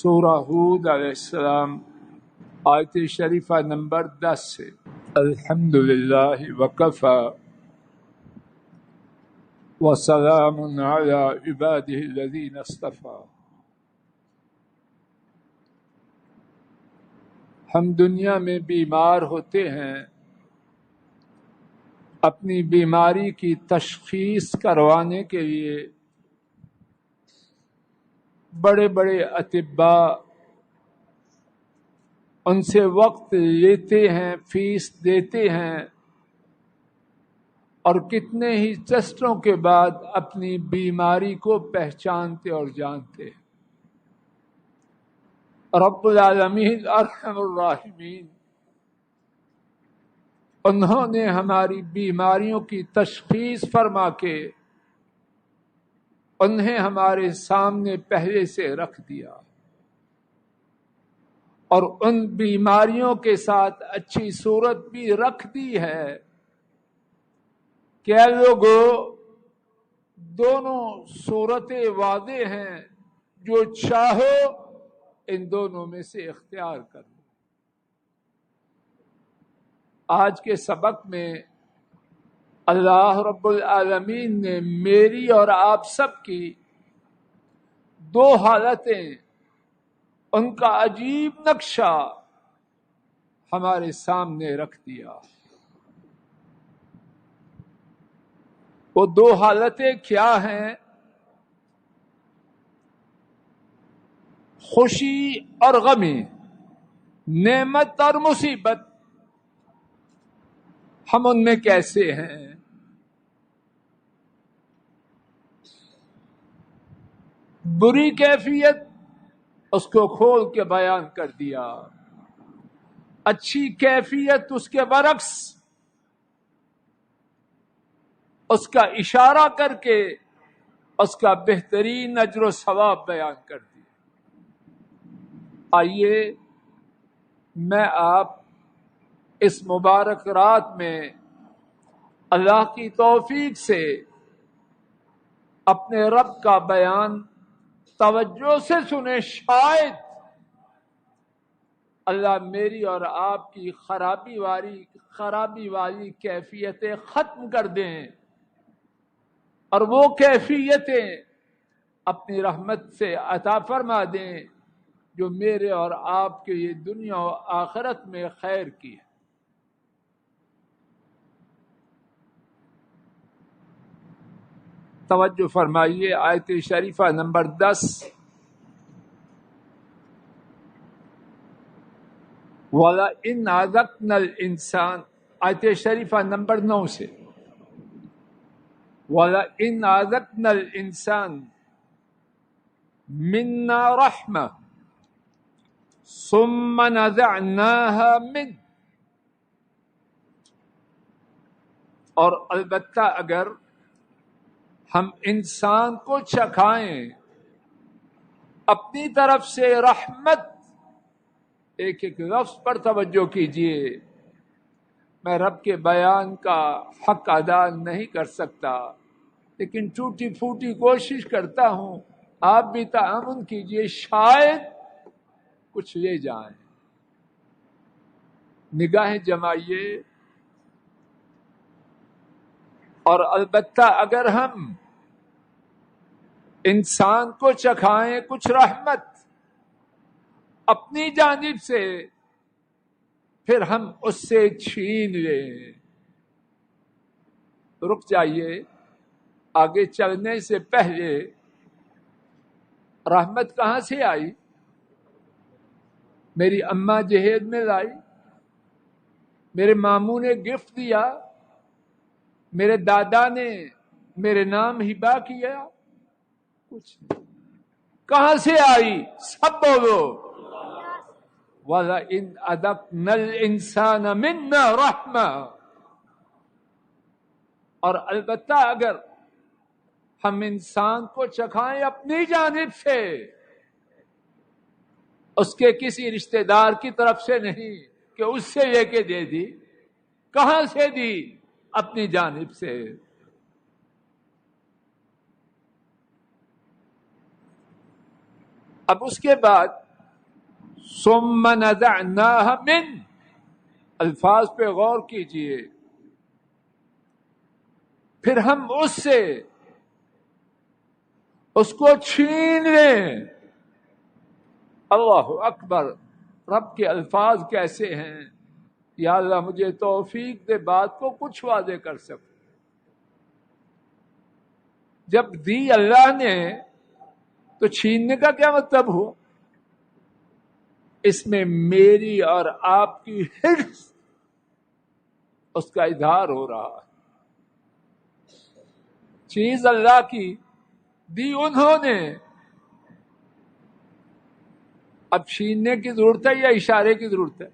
سورہ ہود علیہ السلام آیت شریفہ نمبر 10 سے الحمدللہ وکفی وسلام علی عبادہ الذین اصطفی۔ ہم دنیا میں بیمار ہوتے ہیں، اپنی بیماری کی تشخیص کروانے کے لیے بڑے بڑے اطباء ان سے وقت لیتے ہیں، فیس دیتے ہیں، اور کتنے ہی ٹیسٹوں کے بعد اپنی بیماری کو پہچانتے اور جانتے ہیں۔ رب العالمین ارحم الراحمین انہوں نے ہماری بیماریوں کی تشخیص فرما کے انہیں ہمارے سامنے پہلے سے رکھ دیا، اور ان بیماریوں کے ساتھ اچھی صورت بھی رکھ دی ہے کہ اے لوگوں، دونوں صورتیں واضح ہیں، جو چاہو ان دونوں میں سے اختیار کرو۔ آج کے سبق میں اللہ رب العالمین نے میری اور آپ سب کی دو حالتیں، ان کا عجیب نقشہ ہمارے سامنے رکھ دیا۔ وہ دو حالتیں کیا ہیں؟ خوشی اور غمی، نعمت اور مصیبت، ہم ان میں کیسے ہیں؟ بری کیفیت اس کو کھول کے بیان کر دیا، اچھی کیفیت اس کے برعکس اس کا اشارہ کر کے اس کا بہترین اجر و ثواب بیان کر دیا۔ آئیے میں آپ اس مبارک رات میں اللہ کی توفیق سے اپنے رب کا بیان توجہ سے سنیں، شاید اللہ میری اور آپ کی خرابی والی کیفیتیں ختم کر دیں، اور وہ کیفیتیں اپنی رحمت سے عطا فرما دیں جو میرے اور آپ کے لیے دنیا و آخرت میں خیر کی ہے۔ توجہ فرمائیے، آیت شریفہ نمبر 10، وَلَئِنْ أَذَقْنَا الْإِنسَانَ، آیت شریفہ نمبر 9 سے، وَلَئِنْ أَذَقْنَا الْإِنسَانَ مِنَّا رَحْمَةً ثُمَّ نَزَعْنَاهَا مِنْهُ، اور البتہ اگر ہم انسان کو چکھائیں اپنی طرف سے رحمت، ایک ایک لفظ پر توجہ کیجیے، میں رب کے بیان کا حق ادا نہیں کر سکتا، لیکن ٹوٹی پھوٹی کوشش کرتا ہوں، آپ بھی تعاون کیجیے، شاید کچھ لے جائیں۔ نگاہیں جمائیے، اور البتہ اگر ہم انسان کو چکھائیں کچھ رحمت اپنی جانب سے، پھر ہم اس سے چھین لیں۔ رک جائیے، آگے چلنے سے پہلے رحمت کہاں سے آئی؟ میری اماں جہیز میں لائی، میرے ماموں نے گفٹ دیا، میرے دادا نے میرے نام ہبہ کیا، کچھ نہیں۔ کہاں سے آئی؟ سب بولو، وَلَئِنْ أَذَقْنَا الْإِنسَانَ مِنَّا رَحْمَةً، اور البتہ اگر ہم انسان کو چکھائیں اپنی جانب سے، اس کے کسی رشتہ دار کی طرف سے نہیں کہ اس سے لے کے دے دی، کہاں سے دی؟ اپنی جانب سے۔ اب اس کے بعد ثم نزعناها من، الفاظ پہ غور کیجئے، پھر ہم اس سے اس کو چھین لیں. اللہ اکبر، رب کے الفاظ کیسے ہیں. یا اللہ مجھے توفیق دے بات کو کچھ واضح کر سکوں. جب دی اللہ نے تو چھیننے کا کیا مطلب ہوا؟ اس میں میری اور آپ کی حرص اس کا اظہار ہو رہا ہے. چیز اللہ کی دی انہوں نے، اب چھیننے کی ضرورت ہے یا اشارے کی ضرورت ہے؟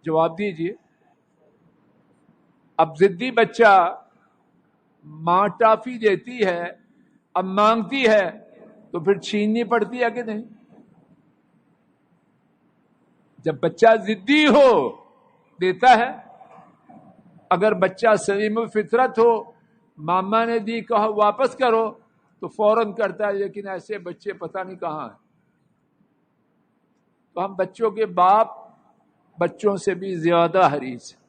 جواب دیجئے. اب ضدی بچہ ماں ٹافی دیتی ہے، اب مانگتی ہے تو پھر چھیننی پڑتی ہے کہ نہیں؟ جب بچہ ضدی ہو دیتا ہے، اگر بچہ سلیم الفطرت ہو، ماما نے دی کہو واپس کرو تو فوراً کرتا ہے. لیکن ایسے بچے پتہ نہیں کہاں ہیں. تو ہم بچوں کے باپ بچوں سے بھی زیادہ حریص ہیں.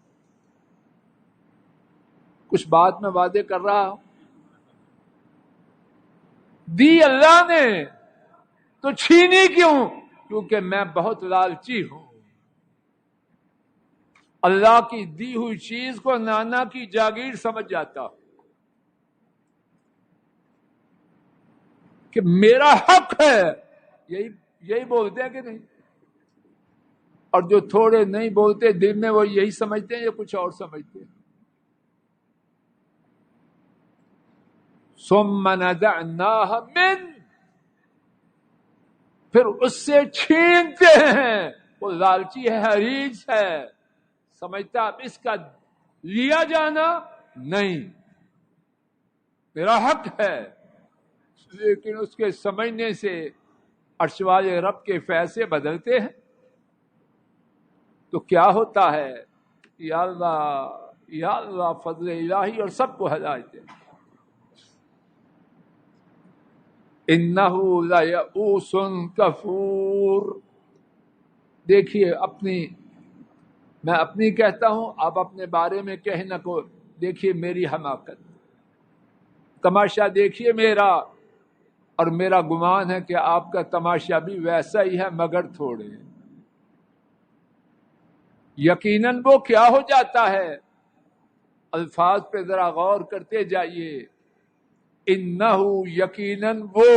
کچھ بات میں وعدے کر رہا ہوں. دی اللہ نے تو چھینی کیوں؟ کیونکہ میں بہت لالچی ہوں. اللہ کی دی ہوئی چیز کو نانا کی جاگیر سمجھ جاتا ہوں کہ میرا حق ہے. یہی بولتے ہیں کہ نہیں؟ اور جو تھوڑے نہیں بولتے دل میں وہ یہی سمجھتے ہیں یا کچھ اور سمجھتے ہیں. ثم نزعناها من، پھر اس سے چھینتے ہیں. وہ لالچی ہے، حریص ہے، سمجھتا اب اس کا لیا جانا نہیں، میرا حق ہے. لیکن اس کے سمجھنے سے عرش والے رب کے فیصلے بدلتے ہیں. تو کیا ہوتا ہے؟ یا اللہ فضل الہی اور سب کو ہدایت دے. انہ لیئوس کفور. دیکھیے میں اپنی کہتا ہوں، آپ اپنے بارے میں کہنا کو دیکھیے میری حماقت، تماشا دیکھیے میرا، اور میرا گمان ہے کہ آپ کا تماشا بھی ویسا ہی ہے مگر تھوڑے. یقیناً وہ کیا ہو جاتا ہے؟ الفاظ پہ ذرا غور کرتے جائیے. انہو یقیناً وہ،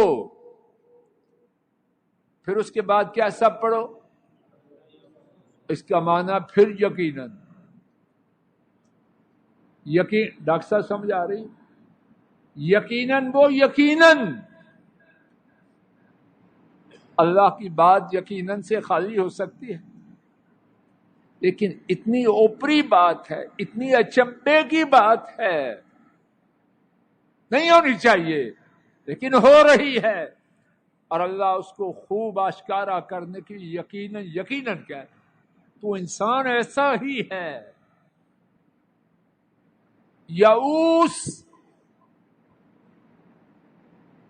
پھر اس کے بعد کیا سب پڑھو؟ اس کا معنی پھر یقیناً. ڈاکٹر صاحب سمجھ آ رہی؟ یقیناً وہ، یقیناً اللہ کی بات یقیناً سے خالی ہو سکتی ہے، لیکن اتنی اوپری بات ہے، اتنی اچنبے کی بات ہے، نہیں ہونی چاہیے لیکن ہو رہی ہے. اور اللہ اس کو خوب آشکارا کرنے کی یقیناً کہہ، تو انسان ایسا ہی ہے.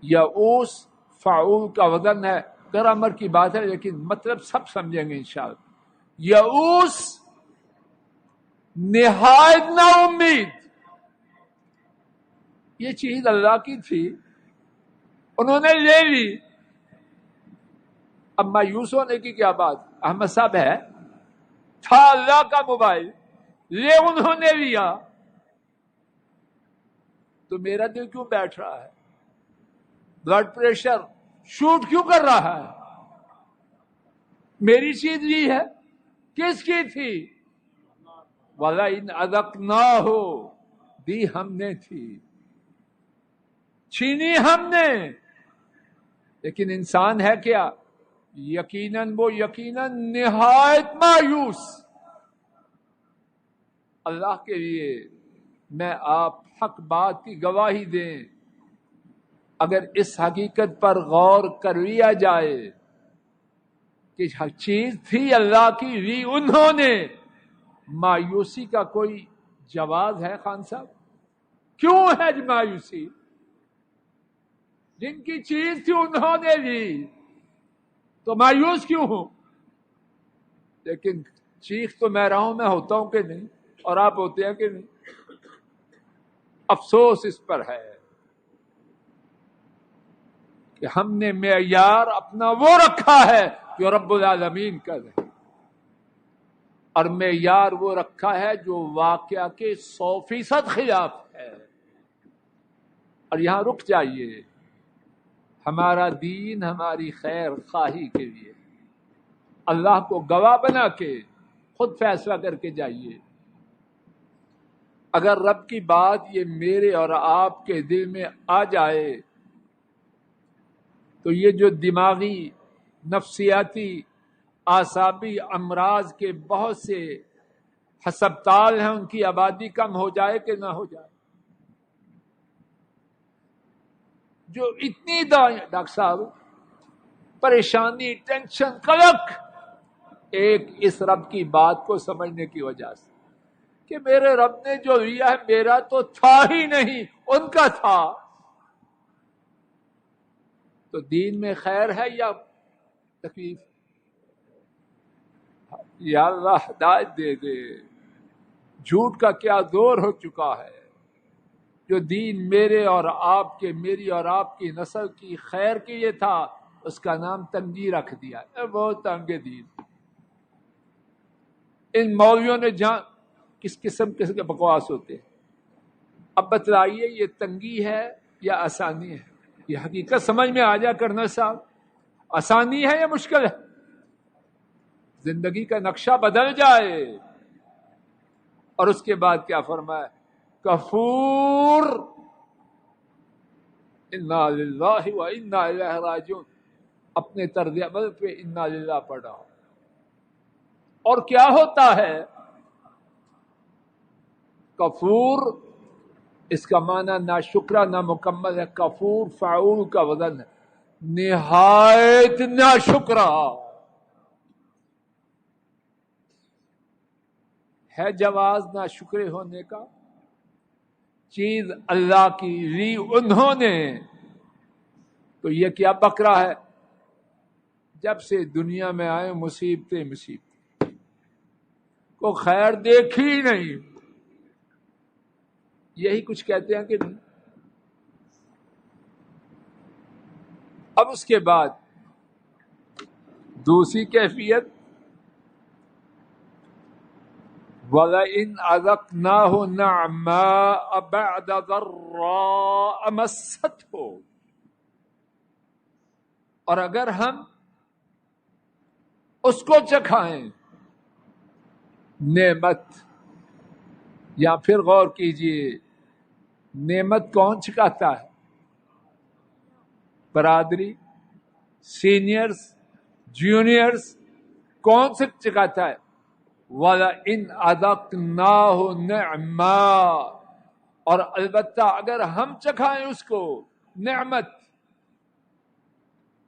یعوس فاعول کا وزن ہے، گرامر کی بات ہے لیکن مطلب سب سمجھیں گے انشاءاللہ. یعوس نہایت نا امید. یہ چیز اللہ کی تھی، انہوں نے لے لی. اب مایوس ہونے کی کیا بات؟ احمد صاحب ہے، تھا اللہ کا موبائل، لے انہوں نے لیا، تو میرا دل کیوں بیٹھ رہا ہے؟ بلڈ پریشر شوٹ کیوں کر رہا ہے؟ میری چیز لی ہے، کس کی تھی؟ وَلَئِنْ أَذَقْنَاهُ، دی ہم نے تھی، چھینی ہم نے. لیکن انسان ہے کیا؟ یقیناً وہ، یقیناً نہایت مایوس. اللہ کے لیے میں آپ حق بات کی گواہی دیں. اگر اس حقیقت پر غور کر لیا جائے کہ چیز تھی اللہ کی، لی انہوں نے، مایوسی کا کوئی جواز ہے خان صاحب؟ کیوں ہے مایوسی؟ جن کی چیز تھی انہوں نے لی تو مایوس کیوں ہوں؟ لیکن چیخ تو میں رہا ہوں، میں ہوتا ہوں کہ نہیں، اور آپ ہوتے ہیں کہ نہیں؟ افسوس اس پر ہے کہ ہم نے معیار اپنا وہ رکھا ہے جو رب العالمین کا ہے، اور معیار وہ رکھا ہے جو واقعہ کے 100% خلاف ہے۔ اور یہاں رک جائیے، ہمارا دین ہماری خیر خواہی کے لیے، اللہ کو گواہ بنا کے خود فیصلہ کر کے جائیے۔ اگر رب کی بات یہ میرے اور آپ کے دل میں آ جائے تو یہ جو دماغی، نفسیاتی، اعصابی امراض کے بہت سے ہسپتال ہیں، ان کی آبادی کم ہو جائے کہ نہ ہو جائے؟ جو اتنی ڈاکٹر صاحب پریشانی، ٹینشن، قلق، ایک اس رب کی بات کو سمجھنے کی وجہ سے کہ میرے رب نے جو لیا ہے میرا تو تھا ہی نہیں، ان کا تھا۔ تو دین میں خیر ہے یا تکلیف؟ یا اللہ ہدایت دے دے، جھوٹ کا کیا دور ہو چکا ہے۔ جو دین میرے اور آپ کے، میری اور آپ کی نسل کی خیر کے لیے تھا، اس کا نام تنگی رکھ دیا۔ بہت تنگ دین۔ ان مولویوں نے جہاں کس قسم کے بکواس ہوتے ہیں۔ اب بتلائیے یہ تنگی ہے یا آسانی ہے؟ یہ حقیقت سمجھ میں آ جا کرنا صاحب، آسانی ہے یا مشکل ہے؟ زندگی کا نقشہ بدل جائے۔ اور اس کے بعد کیا فرمایا؟ کفور، انا للہ و انا الیہ راجعون، اپنے طرز عمل پہ انا للہ پڑھا۔ اور کیا ہوتا ہے کفور؟ اس کا معنی ناشکرہ، نامکمل ہے۔ کفور فعول کا وزن ہے، نہایت ناشکرہ ہے۔ جواز ناشکرے ہونے کا؟ چیز اللہ کی لی انہوں نے، تو یہ کیا بکرا ہے؟ جب سے دنیا میں آئے مصیبتیں کو خیر دیکھی نہیں، یہی کچھ کہتے ہیں کہ نہیں؟ اب اس کے بعد دوسری کیفیت، وَلَئِنْ أَذَقْنَاهُ نَعْمَاءَ بَعْدَ ضَرَّاءَ مَسَّتْهُ، اور اگر ہم اس کو چکھائیں نعمت، یا پھر غور کیجئے نعمت کون چکھاتا ہے؟ برادری، سینئرز، جونیئرز، کون سے چکھاتا ہے؟ وَلَئِنْ أَذَقْنَاهُ نِعْمًا، اور البتہ اگر ہم چکھائیں اس کو نعمت۔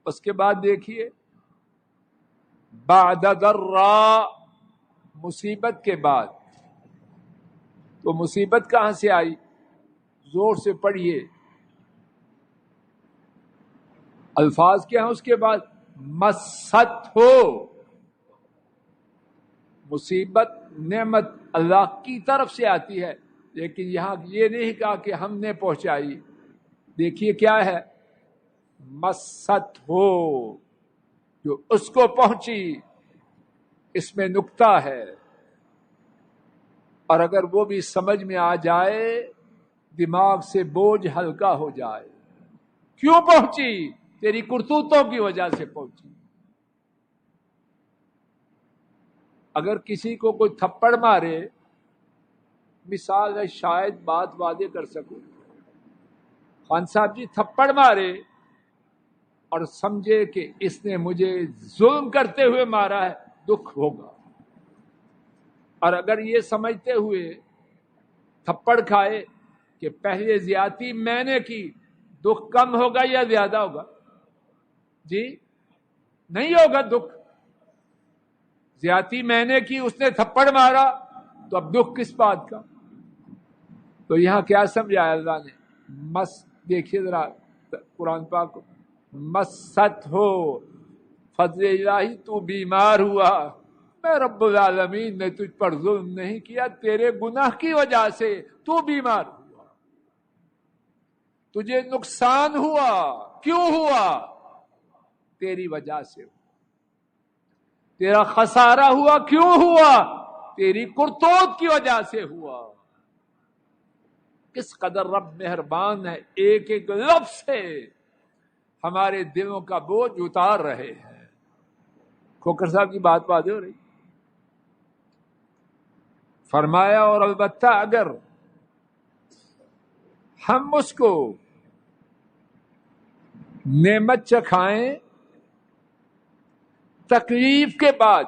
اس کے بعد دیکھیے بعد ضراء، مصیبت کے بعد۔ تو مصیبت کہاں سے آئی؟ زور سے پڑھیے الفاظ کیا ہیں اس کے بعد؟ مست ہو۔ مصیبت، نعمت اللہ کی طرف سے آتی ہے، لیکن یہاں یہ نہیں کہا کہ ہم نے پہنچائی۔ دیکھیے کیا ہے؟ مست ہو، جو اس کو پہنچی، اس میں نکتہ ہے۔ اور اگر وہ بھی سمجھ میں آ جائے، دماغ سے بوجھ ہلکا ہو جائے۔ کیوں پہنچی؟ تیری کرتوتوں کی وجہ سے پہنچی۔ اگر کسی کو کوئی تھپڑ مارے، مثال ہے، شاید بات واضح کر سکوں، خان صاحب جی تھپڑ مارے اور سمجھے کہ اس نے مجھے ظلم کرتے ہوئے مارا ہے، دکھ ہوگا۔ اور اگر یہ سمجھتے ہوئے تھپڑ کھائے کہ پہلے زیادتی میں نے کی، دکھ کم ہوگا یا زیادہ ہوگا؟ جی نہیں ہوگا دکھ۔ زیادتی میں نے کی، اس نے تھپڑ مارا، تو اب دکھ کس بات کا؟ تو یہاں کیا سمجھایا اللہ نے؟ دیکھیے ذرا قرآن پاک کو، مست ہو، فضل الہی تو بیمار ہوا، میں رب العالمین نے تجھ پر ظلم نہیں کیا، تیرے گناہ کی وجہ سے تو بیمار ہوا، تجھے نقصان ہوا، کیوں ہوا؟ تیری وجہ سے تیرا خسارہ ہوا، کیوں ہوا؟ تیری کرتوت کی وجہ سے ہوا۔ کس قدر رب مہربان ہے، ایک ایک لفظ سے ہمارے دلوں کا بوجھ اتار رہے ہیں۔ کھوکھر صاحب کی بات ہو رہی، فرمایا اور البتہ اگر ہم اس کو نعمت چکھائیں تکلیف کے بعد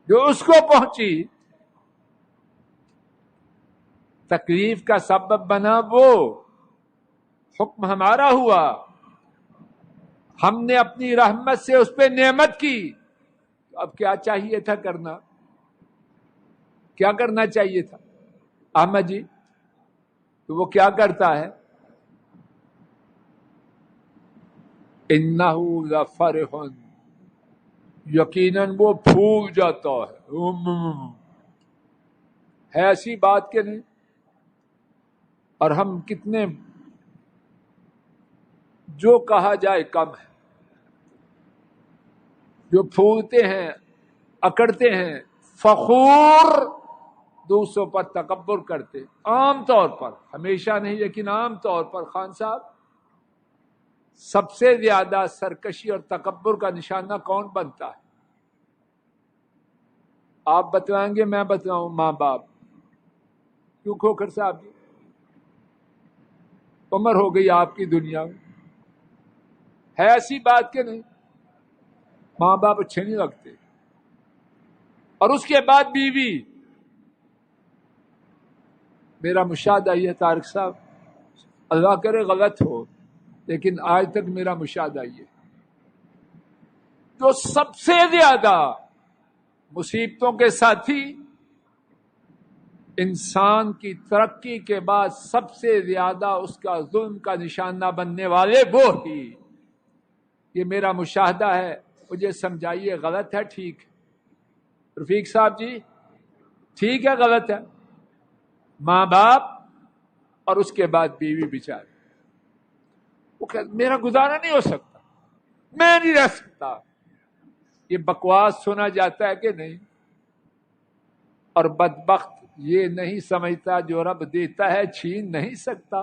جو اس کو پہنچی، تکلیف کا سبب بنا وہ، حکم ہمارا ہوا، ہم نے اپنی رحمت سے اس پہ نعمت کی، تو اب کیا چاہیے تھا کرنا؟ کیا کرنا چاہیے تھا احمد جی؟ تو وہ کیا کرتا ہے؟ انہو لفرح، یقیناً وہ پھول جاتا ہے ایسی بات کہ نہیں؟ اور ہم کتنے جو کہا جائے کم ہے، جو پھولتے ہیں، اکڑتے ہیں، فخور، دوسروں پر تکبر کرتے، عام طور پر، ہمیشہ نہیں لیکن عام طور پر خان صاحب سب سے زیادہ سرکشی اور تکبر کا نشانہ کون بنتا ہے؟ آپ بتلائیں گے میں بتلاؤں؟ ماں باپ۔ کیوں کھوکھر صاحب جی؟ عمر ہو گئی آپ کی دنیا میں، ہے ایسی بات کہ نہیں؟ ماں باپ اچھے نہیں لگتے، اور اس کے بعد بیوی۔ میرا مشاہدہ یہ طارق صاحب، اللہ کرے غلط ہو، لیکن آج تک میرا مشاہدہ یہ، جو سب سے زیادہ مصیبتوں کے ساتھی، انسان کی ترقی کے بعد سب سے زیادہ اس کا ظلم کا نشانہ بننے والے وہ ہی، یہ میرا مشاہدہ ہے، مجھے سمجھائیے غلط ہے ٹھیک ہے؟ رفیق صاحب جی ٹھیک ہے غلط ہے؟ ماں باپ اور اس کے بعد بیوی بیچارے، وہ کہ میرا گزارا نہیں ہو سکتا، میں نہیں رہ سکتا، یہ بکواس سنا جاتا ہے کہ نہیں؟ اور بدبخت یہ نہیں سمجھتا جو رب دیتا ہے چھین نہیں سکتا۔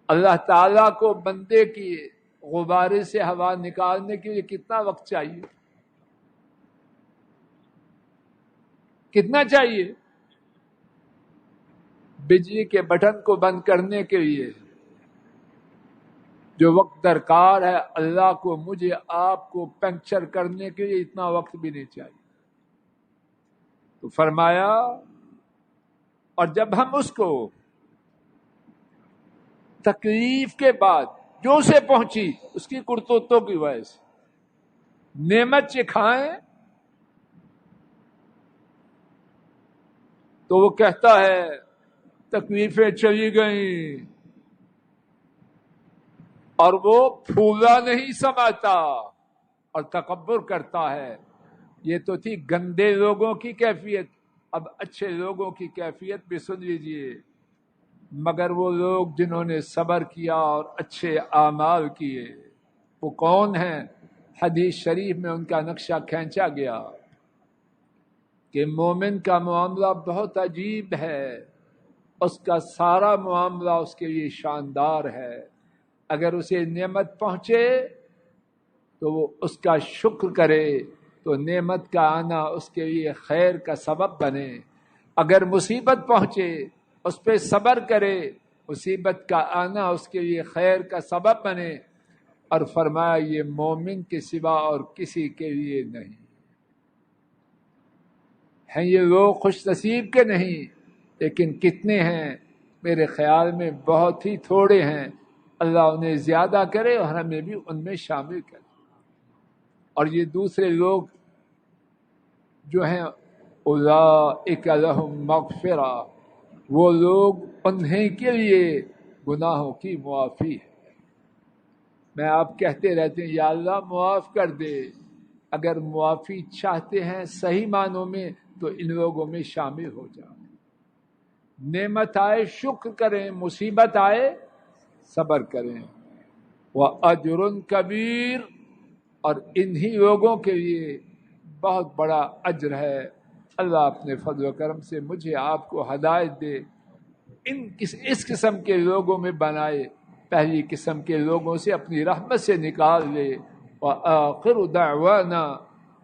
اللہ تعالیٰ کو بندے کی غبارے سے ہوا نکالنے کے لیے کتنا وقت چاہیے؟ کتنا چاہیے؟ بجلی کے بٹن کو بند کرنے کے لیے جو وقت درکار ہے، اللہ کو مجھے آپ کو پنکچر کرنے کے لیے اتنا وقت بھی نہیں چاہیے۔ تو فرمایا اور جب ہم اس کو تکلیف کے بعد جو اسے پہنچی اس کی کرتوتوں کی وجہ سے نعمت چکھائیں، تو وہ کہتا ہے تکلیفیں چلی گئیں، اور وہ پھولا نہیں سماتا اور تکبر کرتا ہے۔ یہ تو تھی گندے لوگوں کی کیفیت، اب اچھے لوگوں کی کیفیت بھی سن لیجئے۔ مگر وہ لوگ جنہوں نے صبر کیا اور اچھے اعمال کیے، وہ کون ہیں؟ حدیث شریف میں ان کا نقشہ کھینچا گیا کہ مومن کا معاملہ بہت عجیب ہے، اس کا سارا معاملہ اس کے لیے شاندار ہے۔ اگر اسے نعمت پہنچے تو وہ اس کا شکر کرے تو نعمت کا آنا اس کے لیے خیر کا سبب بنے، اگر مصیبت پہنچے اس پہ صبر کرے، مصیبت کا آنا اس کے لیے خیر کا سبب بنے۔ اور فرمایا یہ مومن کے سوا اور کسی کے لیے نہیں ہیں۔ یہ لوگ خوش نصیب کے نہیں، لیکن کتنے ہیں؟ میرے خیال میں بہت ہی تھوڑے ہیں۔ اللہ انہیں زیادہ کرے اور ہمیں بھی ان میں شامل کرے۔ اور یہ دوسرے لوگ جو ہیں اولئک لہم مغفرہ، وہ لوگ انہیں کے لیے گناہوں کی معافی ہے۔ میں آپ کہتے رہتے ہیں یا اللہ معاف کر دے، اگر معافی چاہتے ہیں صحیح معنوں میں تو ان لوگوں میں شامل ہو جائیں. نعمت آئے شکر کریں، مصیبت آئے صبر کریں. وَأَجْرٌ کبیر، اور انہی لوگوں کے لیے بہت بڑا اجر ہے. اللہ اپنے فضل و کرم سے مجھے آپ کو ہدایت دے، اس قسم کے لوگوں میں بنائے، پہلی قسم کے لوگوں سے اپنی رحمت سے نکال لے. وآخر دعوانا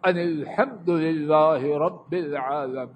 ان الحمد للہ رب العالمین.